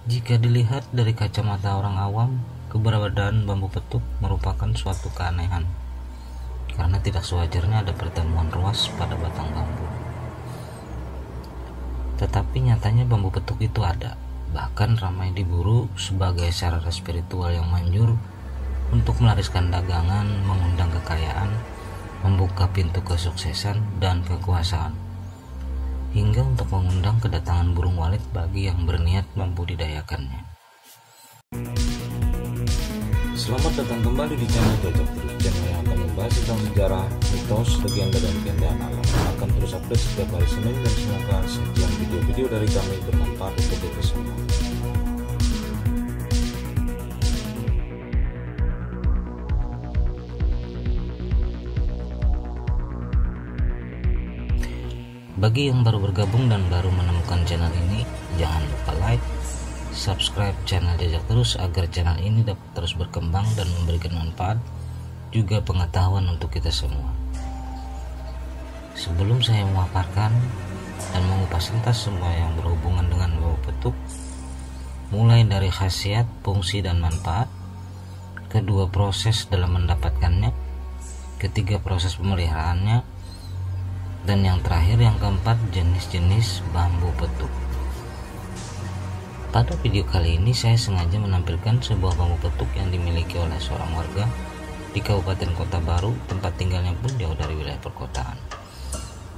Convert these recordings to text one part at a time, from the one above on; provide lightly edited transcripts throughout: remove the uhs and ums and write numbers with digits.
Jika dilihat dari kacamata orang awam, keberadaan bambu petuk merupakan suatu keanehan, karena tidak sewajarnya ada pertemuan ruas pada batang bambu. Tetapi nyatanya bambu petuk itu ada, bahkan ramai diburu sebagai sarana spiritual yang manjur untuk melariskan dagangan, mengundang kekayaan, membuka pintu kesuksesan dan kekuasaan, hingga untuk mengundang kedatangan burung walet bagi yang berniat membudidayakannya. Selamat datang kembali di channel Jajak Terus, channel yang akan membahas tentang sejarah, mitos, legenda, dan keindahan alam. Akan terus update setiap hari Senin, dan semoga sekian video-video dari kami bermanfaat untuk kita semua. Bagi yang baru bergabung dan baru menemukan channel ini, jangan lupa like, subscribe channel Jajak Terus agar channel ini dapat terus berkembang dan memberikan manfaat juga pengetahuan untuk kita semua. Sebelum saya memaparkan dan mengupas tuntas semua yang berhubungan dengan bambu petuk, mulai dari khasiat, fungsi, dan manfaat, kedua proses dalam mendapatkannya, ketiga proses pemeliharaannya, dan yang terakhir yang keempat jenis-jenis bambu petuk. Pada video kali ini saya sengaja menampilkan sebuah bambu petuk yang dimiliki oleh seorang warga di Kabupaten Kota Baru, tempat tinggalnya pun jauh dari wilayah perkotaan,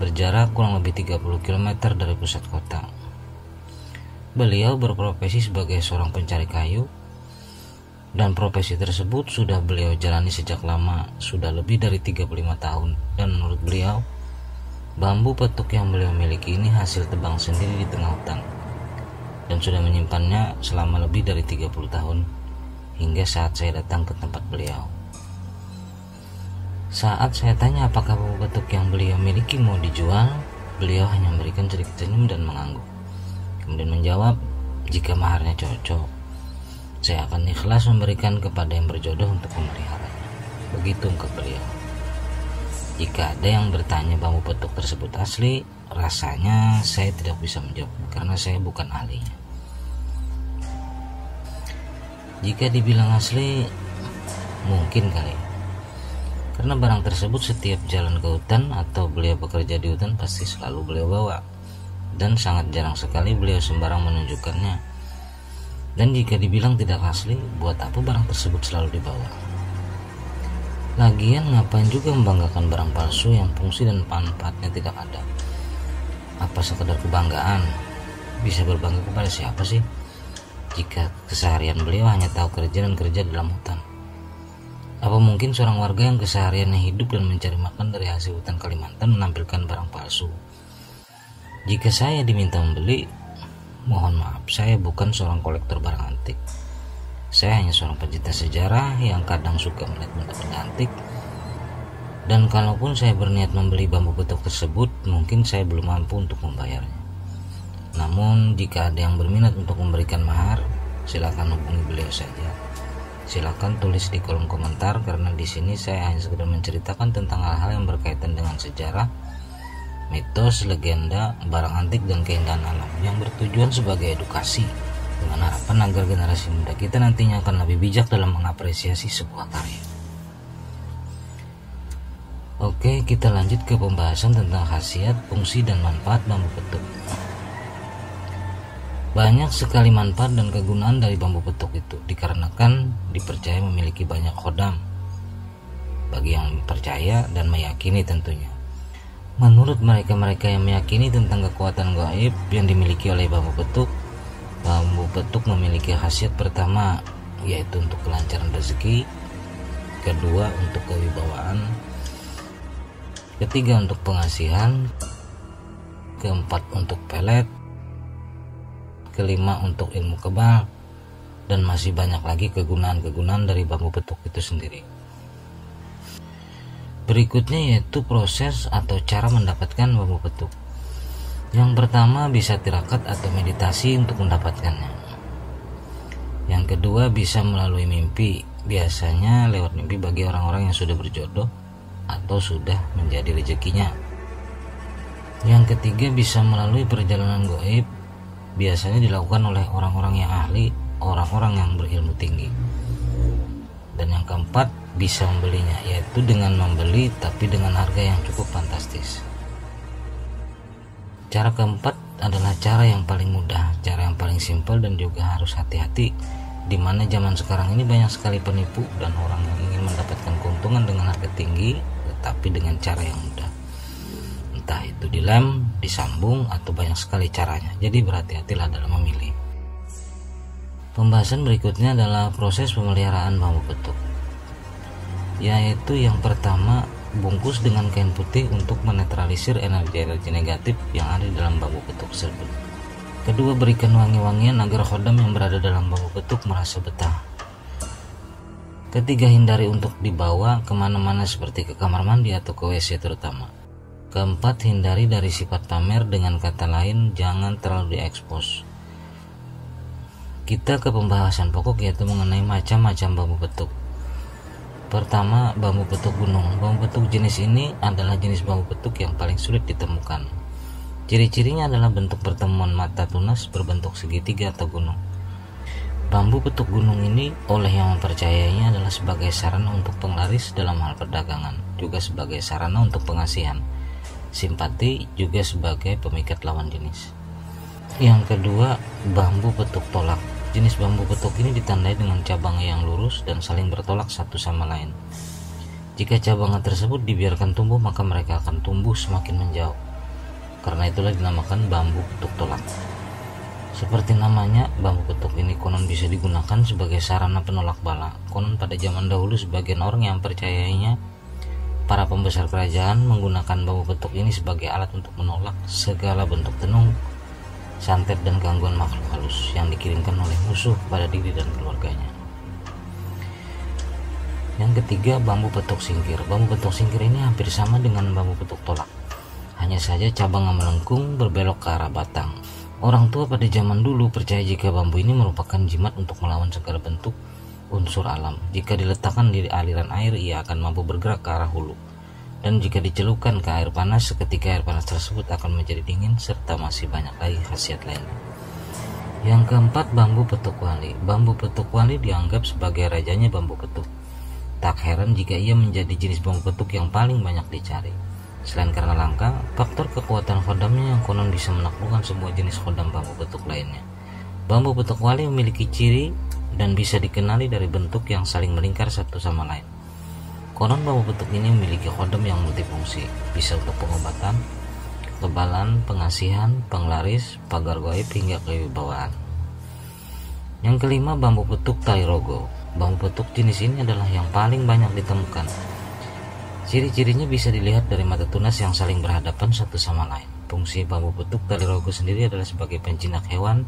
berjarak kurang lebih 30 km dari pusat kota. Beliau berprofesi sebagai seorang pencari kayu, dan profesi tersebut sudah beliau jalani sejak lama, sudah lebih dari 35 tahun, dan menurut beliau bambu petuk yang beliau miliki ini hasil tebang sendiri di tengah hutan, dan sudah menyimpannya selama lebih dari 30 tahun hingga saat saya datang ke tempat beliau. Saat saya tanya apakah bambu petuk yang beliau miliki mau dijual, beliau hanya memberikan sedikit senyum dan mengangguk, kemudian menjawab, jika maharnya cocok, saya akan ikhlas memberikan kepada yang berjodoh untuk memeliharanya. Begitu ungkap beliau. Jika ada yang bertanya bambu petuk tersebut asli, rasanya saya tidak bisa menjawab karena saya bukan ahlinya. Jika dibilang asli, mungkin kali, karena barang tersebut setiap jalan ke hutan atau beliau bekerja di hutan pasti selalu beliau bawa, dan sangat jarang sekali beliau sembarang menunjukkannya. Dan jika dibilang tidak asli, buat apa barang tersebut selalu dibawa? Lagian ngapain juga membanggakan barang palsu yang fungsi dan manfaatnya tidak ada? Apa sekedar kebanggaan? Bisa berbangga kepada siapa sih jika keseharian beliau hanya tahu kerja dan kerja dalam hutan? Apa mungkin seorang warga yang kesehariannya hidup dan mencari makan dari hasil hutan Kalimantan menampilkan barang palsu? Jika saya diminta membeli, mohon maaf, saya bukan seorang kolektor barang antik. Saya hanya seorang pencinta sejarah yang kadang suka melihat benda-benda antik. Dan kalaupun saya berniat membeli bambu petuk tersebut, mungkin saya belum mampu untuk membayarnya. Namun jika ada yang berminat untuk memberikan mahar, silakan hubungi beliau saja. Silakan tulis di kolom komentar, karena di sini saya hanya sekedar menceritakan tentang hal-hal yang berkaitan dengan sejarah, mitos, legenda, barang antik, dan keindahan alam yang bertujuan sebagai edukasi, dengan harapan agar generasi muda kita nantinya akan lebih bijak dalam mengapresiasi sebuah karya. Oke, kita lanjut ke pembahasan tentang khasiat, fungsi, dan manfaat bambu petuk. Banyak sekali manfaat dan kegunaan dari bambu petuk itu, dikarenakan dipercaya memiliki banyak khodam bagi yang percaya dan meyakini tentunya. Menurut mereka yang meyakini tentang kekuatan gaib yang dimiliki oleh bambu petuk memiliki khasiat pertama, yaitu untuk kelancaran rezeki, kedua untuk kewibawaan, ketiga untuk pengasihan, keempat untuk pelet, kelima untuk ilmu kebal, dan masih banyak lagi kegunaan-kegunaan dari bambu petuk itu sendiri. Berikutnya yaitu proses atau cara mendapatkan bambu petuk. Yang pertama bisa tirakat atau meditasi untuk mendapatkannya. Yang kedua bisa melalui mimpi, biasanya lewat mimpi bagi orang-orang yang sudah berjodoh atau sudah menjadi rezekinya. Yang ketiga bisa melalui perjalanan gaib, biasanya dilakukan oleh orang-orang yang ahli, orang-orang yang berilmu tinggi. Dan yang keempat, bisa membelinya, yaitu dengan membeli tapi dengan harga yang cukup fantastis. Cara keempat adalah cara yang paling mudah, cara yang paling simpel dan juga harus hati-hati, di mana zaman sekarang ini banyak sekali penipu dan orang yang ingin mendapatkan keuntungan dengan harga tinggi tetapi dengan cara yang mudah. Entah itu dilem, disambung, atau banyak sekali caranya. Jadi berhati-hatilah dalam memilih. Pembahasan berikutnya adalah proses pemeliharaan bambu petuk, yaitu yang pertama, bungkus dengan kain putih untuk menetralisir energi-energi negatif yang ada di dalam bambu petuk tersebut. Kedua, berikan wangi-wangian agar khodam yang berada dalam bambu petuk merasa betah. Ketiga, hindari untuk dibawa kemana-mana seperti ke kamar mandi atau ke WC terutama. Keempat, hindari dari sifat pamer, dengan kata lain jangan terlalu diekspos. Kita ke pembahasan pokok, yaitu mengenai macam-macam bambu petuk. Pertama, bambu petuk gunung. Bambu petuk jenis ini adalah jenis bambu petuk yang paling sulit ditemukan. Ciri-cirinya adalah bentuk pertemuan mata tunas berbentuk segitiga atau gunung. Bambu petuk gunung ini oleh yang mempercayainya adalah sebagai sarana untuk penglaris dalam hal perdagangan, juga sebagai sarana untuk pengasihan, simpati, juga sebagai pemikat lawan jenis. Yang kedua, bambu petuk tolak. Jenis bambu petuk ini ditandai dengan cabangnya yang lurus dan saling bertolak satu sama lain. Jika cabangnya tersebut dibiarkan tumbuh, maka mereka akan tumbuh semakin menjauh. Karena itulah dinamakan bambu petuk tolak. Seperti namanya, bambu petuk ini konon bisa digunakan sebagai sarana penolak bala. Konon pada zaman dahulu sebagian orang yang percayainya, para pembesar kerajaan menggunakan bambu petuk ini sebagai alat untuk menolak segala bentuk tenung, santet, dan gangguan makhluk halus yang dikirimkan oleh musuh pada diri dan keluarganya. Yang ketiga, bambu petuk singkir. Bambu petuk singkir ini hampir sama dengan bambu petuk tolak, hanya saja cabangnya melengkung berbelok ke arah batang. Orang tua pada zaman dulu percaya jika bambu ini merupakan jimat untuk melawan segala bentuk unsur alam. Jika diletakkan di aliran air, ia akan mampu bergerak ke arah hulu. Dan jika dicelupkan ke air panas, seketika air panas tersebut akan menjadi dingin, serta masih banyak lagi khasiat lainnya. Yang keempat, bambu petuk wali. Bambu petuk wali dianggap sebagai rajanya bambu petuk. Tak heran jika ia menjadi jenis bambu petuk yang paling banyak dicari. Selain karena langka, faktor kekuatan khodamnya yang konon bisa menaklukkan semua jenis khodam bambu petuk lainnya. Bambu petuk wali memiliki ciri dan bisa dikenali dari bentuk yang saling melingkar satu sama lain. Konon bambu petuk ini memiliki khodam yang multifungsi, bisa untuk pengobatan, kekebalan, pengasihan, penglaris, pagar gaib, hingga kewibawaan. Yang kelima, bambu petuk tali rogo. Bambu petuk jenis ini adalah yang paling banyak ditemukan. Ciri-cirinya bisa dilihat dari mata tunas yang saling berhadapan satu sama lain. Fungsi bambu petuk tali rogo sendiri adalah sebagai penjinak hewan,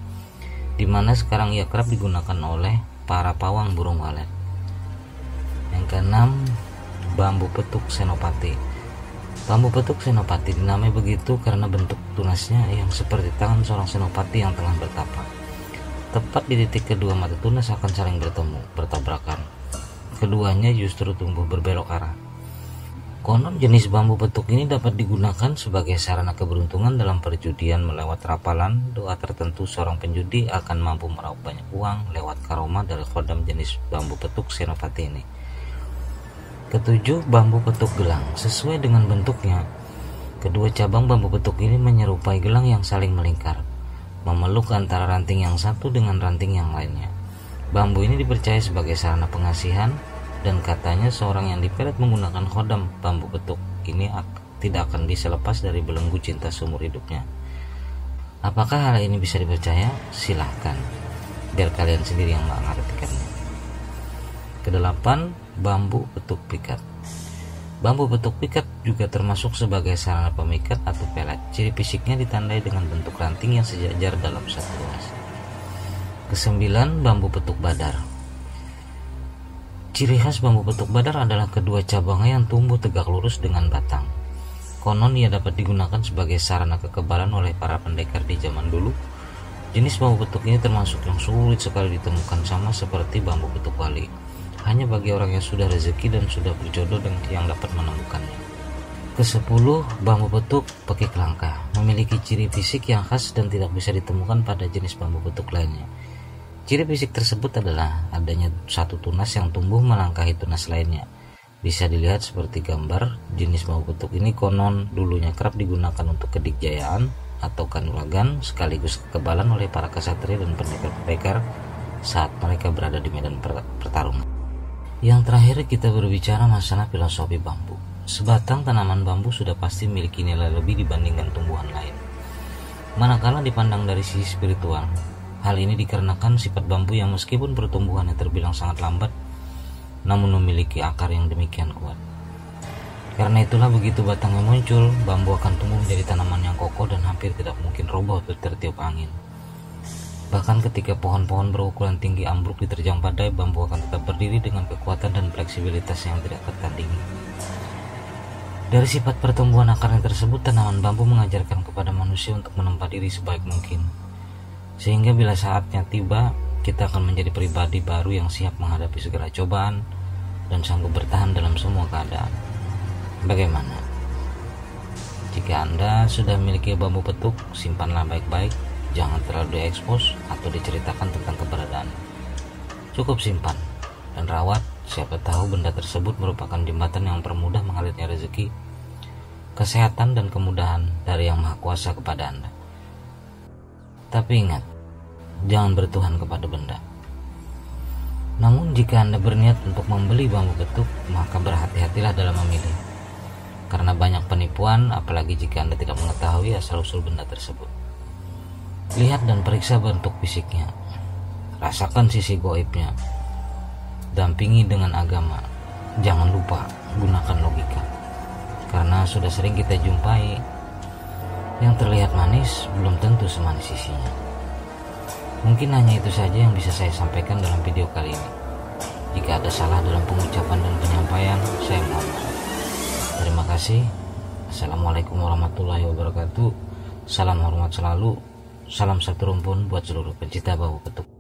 di mana sekarang ia kerap digunakan oleh para pawang burung walet. Yang keenam, bambu petuk senopati. Bambu petuk senopati dinamai begitu karena bentuk tunasnya yang seperti tangan seorang senopati yang tengah bertapa. Tepat di titik kedua mata tunas akan saling bertabrakan. Keduanya justru tumbuh berbelok arah. Konon jenis bambu petuk ini dapat digunakan sebagai sarana keberuntungan dalam perjudian. Melewat rapalan doa tertentu, seorang penjudi akan mampu meraup banyak uang lewat karomah dari khodam jenis bambu petuk senopati ini. Ketujuh, bambu petuk gelang. Sesuai dengan bentuknya, kedua cabang bambu petuk ini menyerupai gelang yang saling melingkar, memeluk antara ranting yang satu dengan ranting yang lainnya. Bambu ini dipercaya sebagai sarana pengasihan, dan katanya seorang yang dipelet menggunakan khodam bambu petuk ini tidak akan bisa lepas dari belenggu cinta seumur hidupnya. Apakah hal ini bisa dipercaya? Silahkan, biar kalian sendiri yang mengartikannya. Kedelapan, bambu petuk pikat. Bambu petuk pikat juga termasuk sebagai sarana pemikat atau pelet. Ciri fisiknya ditandai dengan bentuk ranting yang sejajar dalam satu ruas. Kesembilan, bambu petuk badar. Ciri khas bambu petuk badar adalah kedua cabangnya yang tumbuh tegak lurus dengan batang. Konon ia dapat digunakan sebagai sarana kekebalan oleh para pendekar di zaman dulu. Jenis bambu petuk ini termasuk yang sulit sekali ditemukan, sama seperti bambu petuk wali. Hanya bagi orang yang sudah rezeki dan sudah berjodoh dengan yang dapat menemukannya. Ke-10, bambu petuk pekik langka memiliki ciri fisik yang khas dan tidak bisa ditemukan pada jenis bambu petuk lainnya. Ciri fisik tersebut adalah adanya satu tunas yang tumbuh melangkahi tunas lainnya. Bisa dilihat seperti gambar. Jenis bambu petuk ini konon dulunya kerap digunakan untuk kedikjayaan atau kanuragan sekaligus kekebalan oleh para ksatria dan pendekar-pendekar saat mereka berada di medan pertarungan. Yang terakhir, kita berbicara masalah filosofi bambu. Sebatang tanaman bambu sudah pasti memiliki nilai lebih dibandingkan tumbuhan lain, manakala dipandang dari sisi spiritual. Hal ini dikarenakan sifat bambu yang meskipun pertumbuhannya terbilang sangat lambat, namun memiliki akar yang demikian kuat. Karena itulah begitu batangnya muncul, bambu akan tumbuh menjadi tanaman yang kokoh dan hampir tidak mungkin roboh atau tertiup angin. Bahkan ketika pohon-pohon berukuran tinggi ambruk diterjang badai, bambu akan tetap berdiri dengan kekuatan dan fleksibilitas yang tidak tertandingi. Dari sifat pertumbuhan akarnya tersebut, tanaman bambu mengajarkan kepada manusia untuk menempa diri sebaik mungkin. Sehingga bila saatnya tiba, kita akan menjadi pribadi baru yang siap menghadapi segala cobaan dan sanggup bertahan dalam semua keadaan. Bagaimana? Jika Anda sudah memiliki bambu petuk, simpanlah baik-baik, jangan terlalu diekspos atau diceritakan tentang keberadaan. Cukup simpan dan rawat. Siapa tahu benda tersebut merupakan jembatan yang mempermudah mengalirnya rezeki, kesehatan, dan kemudahan dari Yang Maha Kuasa kepada Anda. Tapi ingat, jangan bertuhan kepada benda. Namun jika Anda berniat untuk membeli bambu petuk, maka berhati-hatilah dalam memilih. Karena banyak penipuan, apalagi jika Anda tidak mengetahui asal-usul benda tersebut. Lihat dan periksa bentuk fisiknya. Rasakan sisi goibnya. Dampingi dengan agama. Jangan lupa gunakan logika. Karena sudah sering kita jumpai yang terlihat manis belum tentu semanis isinya. Mungkin hanya itu saja yang bisa saya sampaikan dalam video kali ini. Jika ada salah dalam pengucapan dan penyampaian, saya mohon maaf. Terima kasih. Assalamualaikum warahmatullahi wabarakatuh. Salam hormat selalu. Salam satu rumpun buat seluruh pencinta bambu petuk.